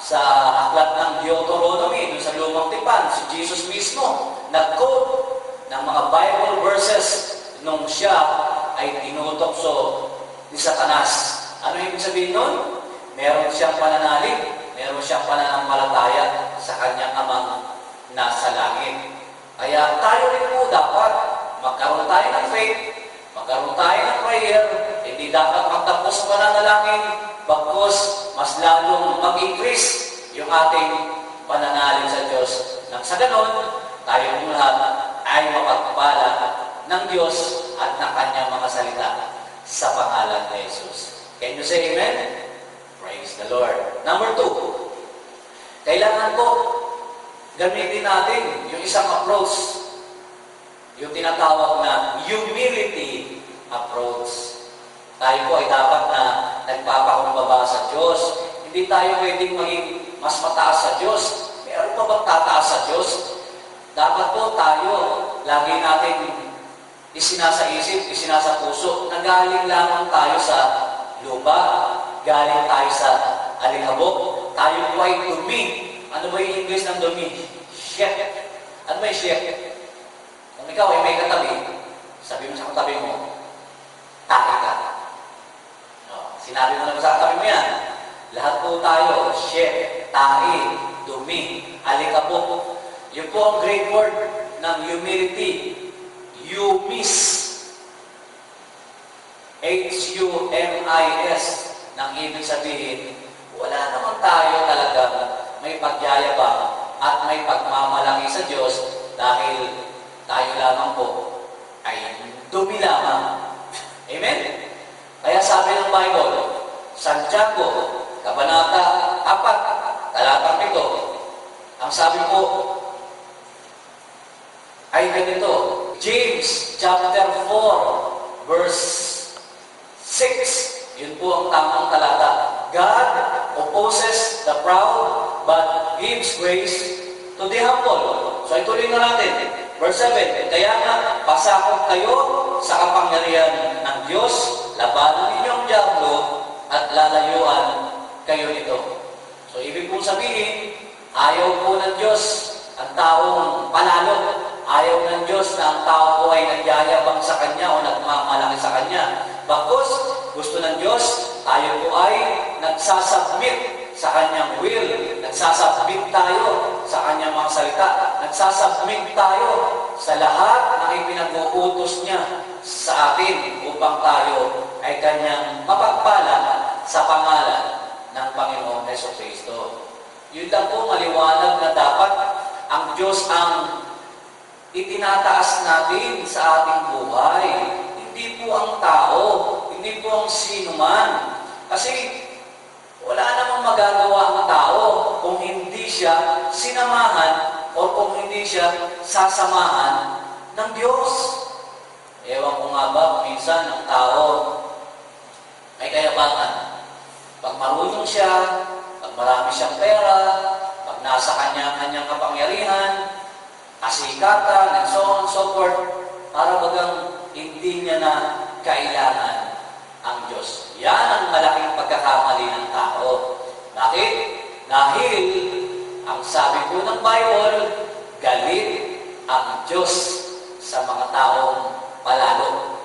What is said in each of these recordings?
sa aklat ng Deuteronomy, dun sa Lumang Tipan, si Jesus mismo, nag-quote ng mga Bible verses nung siya ay tinutokso ni Satanas. Ano ibig sabihin nun? Meron siyang pananalig, meron siyang pananampalataya sa kanyang amang nasa langit. Kaya tayo rin po dapat magkaroon tayo ng faith, magkaroon tayo ng prayer, hindi dapat magtapos pa ng pananalangin, bagkus mas lalong mag-increase yung ating pananalig sa Diyos. Nang sa ganon, tayo lahat ay mapagpala ng Diyos at ng kanyang mga salita sa pangalan ni Jesus. Can you say amen? Praise the Lord. Number 2, kailangan po gamitin natin yung isang approach, yung tinatawag na humility approach. Tayo po ay dapat na nagpapakumbaba sa Diyos. Hindi tayo pwedeng maging mas mataas sa Diyos. Meron pa bang tataas sa Diyos? Dapat po tayo, lagi natin isinasaisip, isinasapuso, na galing lamang tayo sa lupa, galing tayo sa alikabok, tayo po ay dumi. Ano ba yung English ng dumi? Shit. Ano ba yung shit? Kung ikaw ay may katabi, sabi mo sa katabi mo, taki ka. No, sinabi mo na sa katabi mo yan. Lahat po tayo, shit, tae, dumi, alikabok. Yun po ang great word ng humility. Humis. H-U-M-I-S. Nang ibig sabihin, wala naman tayo talagang may pagyayabang at may pagmamalaki sa Diyos dahil tayo lamang po ay dumi lamang. Amen? Kaya sabi ng Bible, Santiago, Kabanata 4, talatang 7, ang sabi po ay ganito, James chapter 4, verse 6, yun po ang tamang talata. God opposes the proud, but gives grace to the humble. So ituloy na natin. Verse 7, kaya nga, pasakop kayo sa kapangyarihan ng Diyos, labanan ninyo ang diablo, at lalayuan kayo nito. So ibig pong sabihin, ayaw po ng Diyos ang taong panalo. Ayaw ng Diyos na ang tao po ay nagyayabang sa Kanya o nagmamalaki sa Kanya. Bakos, gusto ng Diyos, tayo po ay nagsasubmit sa Kanyang will. Nagsasubmit tayo sa Kanyang mga salita. Nagsasubmit tayo sa lahat ng ipinag-uutos niya sa atin upang tayo ay Kanyang mapagpala sa pangalan ng Panginoong Jesucristo. Yun lang po maliwanag na dapat ang Diyos ang itinataas natin sa ating buhay. Hindi po ang tao, hindi po ang sino man. Kasi wala namang magagawa ang tao kung hindi siya sinamahan o kung hindi siya sasamahan ng Diyos. Ewan ko nga ba, minsan ang tao ay kayabangan. Pag marunong siya, pag marami siyang pera, pag nasa kanyang kapangyarihan, kasikatan, and so on and so forth, para bagang hindi niya na kailangan ang Diyos. Yan ang malaking pagkakamali ng tao. Bakit? Dahil, ang sabi po ng Bible, galit ang Diyos sa mga taong palalo.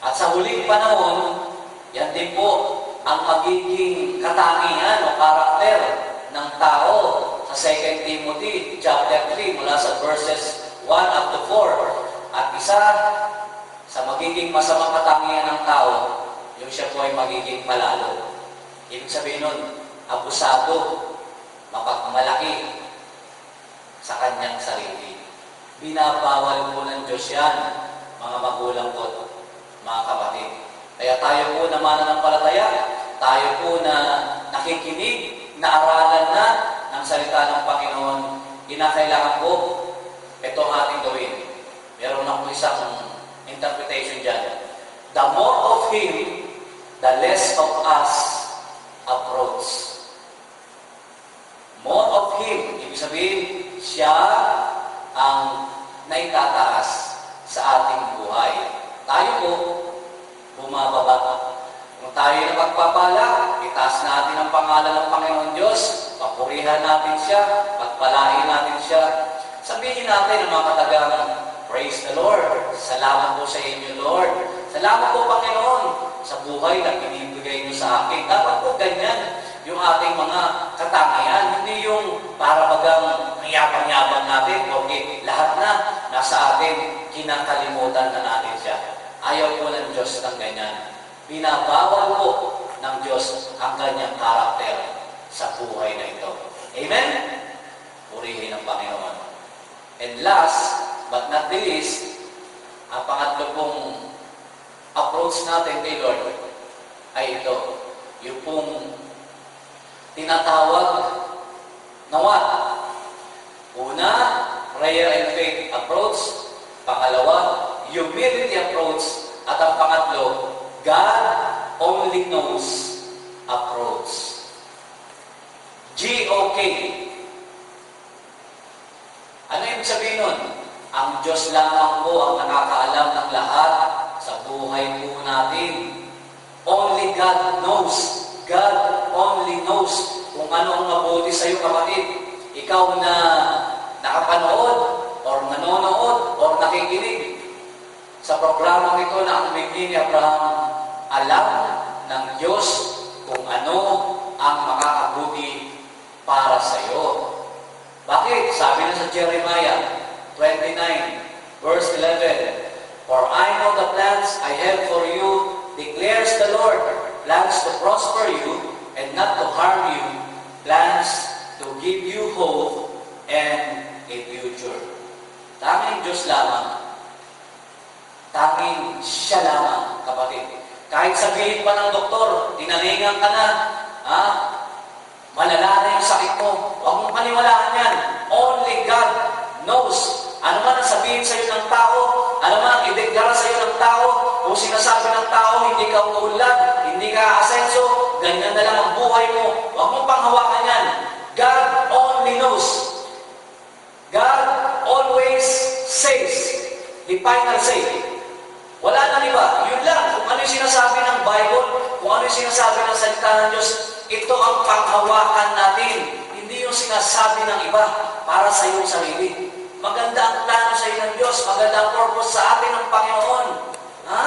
At sa huling panahon, yan din po ang magiging katangian o karakter ng tao sa 2 Timothy chapter 3 mula sa verses 1 up to 4. At isa sa magiging masamang katangian ng tao, yung siya po ay magiging palalo. Ibig sabihin nun, abusado, mapagmalaki sa kanyang sarili. Binabawal po ng Diyos yan, mga magulang po, mga kapatid. Kaya tayo po na mananampalataya, tayo po na nakikinig, naaralan na ng salita ng Panginoon, kinakailangan po, ito ang ating gawin. Meron akong isang interpretation dyan. The more of Him, the less of us approach. More of Him, ibig sabihin, siya ang naitataas sa ating buhay. Tayo po, bumababa. Kung tayo na pagpapala, itaas natin ang pangalan ng Panginoon Diyos, purihan natin siya, pagpalain natin siya. Sabihin natin ang mga katagang, praise the Lord. Salamat po sa inyo, Lord. Salamat po, Panginoon, sa buhay na binibigay niyo sa akin. Dapat po ganyan yung ating mga katangian. Hindi yung para bagang mayabang-yabang natin, okay, lahat na nasa atin, kinakalimutan na natin siya. Ayaw po ng Diyos ng ganyan. Binabawal po ng Diyos ang kanyang karakter sa buhay na ito. Amen? Purihin ang Panginoon. And last, but not the least, ang pangatlo pong approach natin kay Lord ay ito. Yung pong tinatawag na what? Una, prayer and faith approach. Pangalawa, humility approach. At ang pangatlo, God only knows approach. G-O-K. Ano ibig sabihin nun? Ang Diyos lamang po ang nakakaalam ng lahat sa buhay po natin. Only God knows. God only knows kung ano ang mabuti sa iyo, kapatid. Ikaw na nakapanood or nanonood or nakikinig sa programang ito na ang bigni ni Abraham, alam ng Diyos kung ano ang makakabuti para sa iyo. Bakit? Sabi na sa Jeremiah 29, verse 11, For I know the plans I have for you, declares the Lord, plans to prosper you and not to harm you, plans to give you hope and a future. Tanging Diyos lamang. Tanging siya lamang, kapatid. Kahit sabihin pa ng doktor, tinalingan ka na, malala na yung sakit mo, huwag mong paniwalaan yan. Only God knows. Ano man ang sabihin sa iyo ng tao, ano man ang ideklara sa iyo ng tao, kung sinasabi ng tao, hindi ka uunlad, hindi ka asenso, ganyan na lang ang buhay mo, huwag mong panghawakan yan. God only knows. God always says the final say. Wala nang iba. Yun lang. Kung ano yung sinasabi ng Bible, kung ano yung sinasabi ng salita ng Diyos, ito ang panghawakan natin. Hindi yung sinasabi ng iba para sa iyong sarili. Maganda ang plano sa iyo ng Diyos. Maganda ang purpose sa atin ng Panginoon. Ha?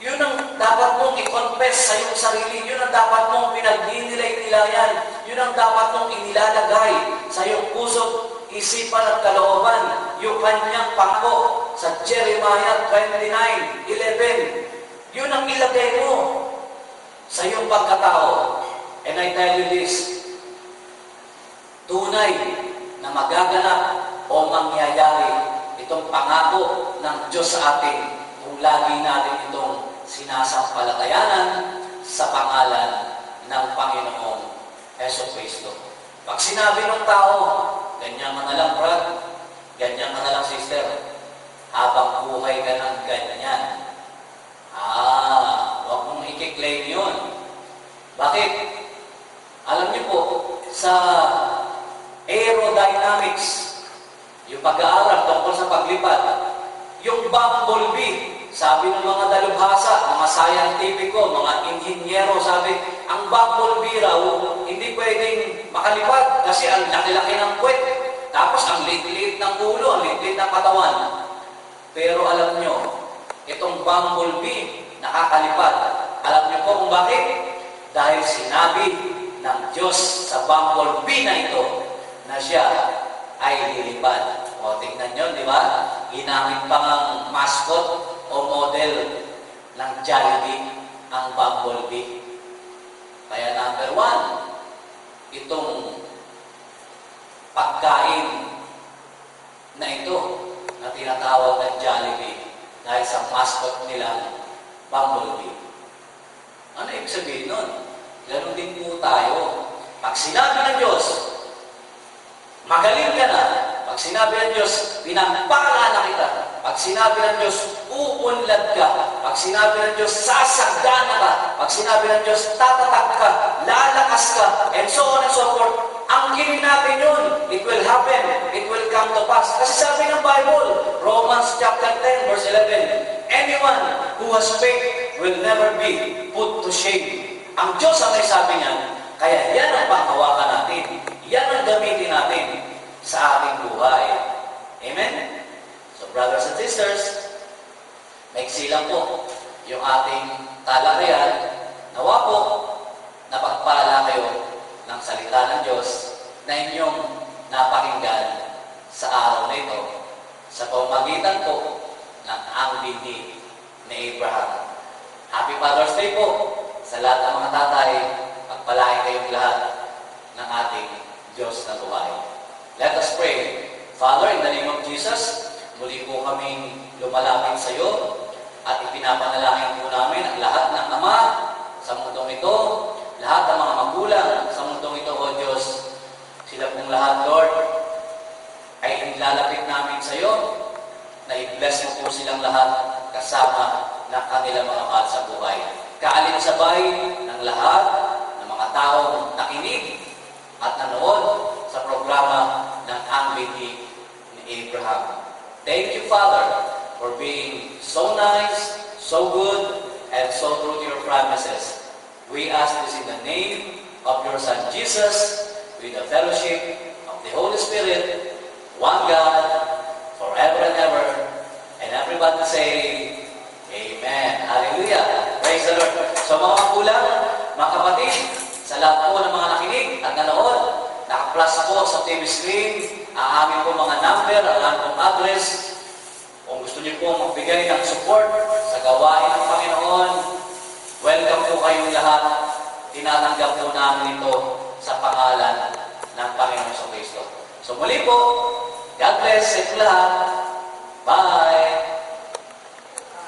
Yun ang dapat mong i-confess sa iyong sarili. Yun ang dapat mong pinagdinilay-nilayan. Yun ang dapat mong inilalagay sa iyong puso, isipan at kalooban. Yung kanyang pangako sa Jeremiah 29:11. Yun ang ilagay mo sa iyong pagkatao. And I tell you this, tunay na magaganap o mangyayari itong pangako ng Diyos sa atin kung lagi natin itong sinasampalatayanan sa pangalan ng Panginoong Jesucristo. Pag sinabi ng tao, ganyan ka na lang, brad, ganyan ka na lang, sister, habang buhay ka ng ganyan, huwag mong i-claim yun. Bakit? Alam niyo po, sa aerodynamics, yung pag-aaral tungkol sa paglipad, yung bumblebee, sabi ng mga dalubhasa, mga scientifico, mga inhinyero, sabi, ang bumblebee raw, hindi pwedeng makalipad kasi ang laki-laki ng puwet. Tapos ang liit-liit ng ulo, ang liit-liit ng katawan. Pero alam nyo, itong bumblebee nakakalipad. Alam nyo po kung bakit? Dahil sinabi ng Diyos sa bumblebee na ito na siya ay lilipad. O, tingnan nyo, di ba? Ginamit pa ng mascot o model ng Jollibee ang bumblebee. Kaya number 1, itong pagkain na ito na tinatawag ng Jollibee dahil sa mascot nila, bumblebee. Ano ibig sabihin nun? Ganon din po tayo. Pag sinabi ng Diyos, magaling ka na. Pag sinabi ng Diyos, pinagpala na kita. Pag sinabi ng Diyos, uunlad ka. Pag sinabi ng Diyos, sasagana ka. Pag sinabi ng Diyos, tatatag ka, lalakas ka, and so on and so forth. Ang gawin natin yun, it will happen, it will come to pass. Kasi sabi ng Bible, Romans chapter 10, verse 11, anyone who has faith will never be put to shame. Ang Diyos ang may sabi niya, kaya yan ang panghawakan natin. Maiksi lang po yung ating talakayan. Nawa po, napagpala kayo ng salita ng Diyos na inyong napakinggan sa araw na ito sa pamamagitan po ng ang binhi ni Abraham. Happy Father's Day po sa lahat ng mga tatay. Pagpalain kayong lahat ng ating Diyos na buhay. Let us pray. Father, in the name of Jesus, muli po kaming lumalapit sa iyo at ipinapanalangin po namin ang lahat ng ama sa mundong ito, lahat ng mga magulang sa mundong ito, O Diyos. Sila pong lahat, Lord, ay inilalapit namin sa iyo na i-bless mo po silang lahat kasama ng kanilang mga mahal sa buhay. Kaalin sabay ng lahat ng mga taong nakinig at nanood sa programa ng Ang Binhi ni Abraham. Thank you, Father, for being so nice, so good, and so true to your promises. We ask this in the name of your Son, Jesus, with the fellowship of the Holy Spirit, one God, forever and ever. And everybody say, Amen. Hallelujah. Praise the Lord. So mga magulang, mga kapatid, sa lahat po ng mga nakinig at nanood, naka-plus po sa TV screen, ang aming po mga number, ang aming pong address. Kung gusto niyo po magbigay ng support sa gawain ng Panginoon, welcome po kayong lahat. Tinatanggap po namin ito sa pangalan ng Panginoon sa Kristo. So muli po, God bless sa lahat. Bye!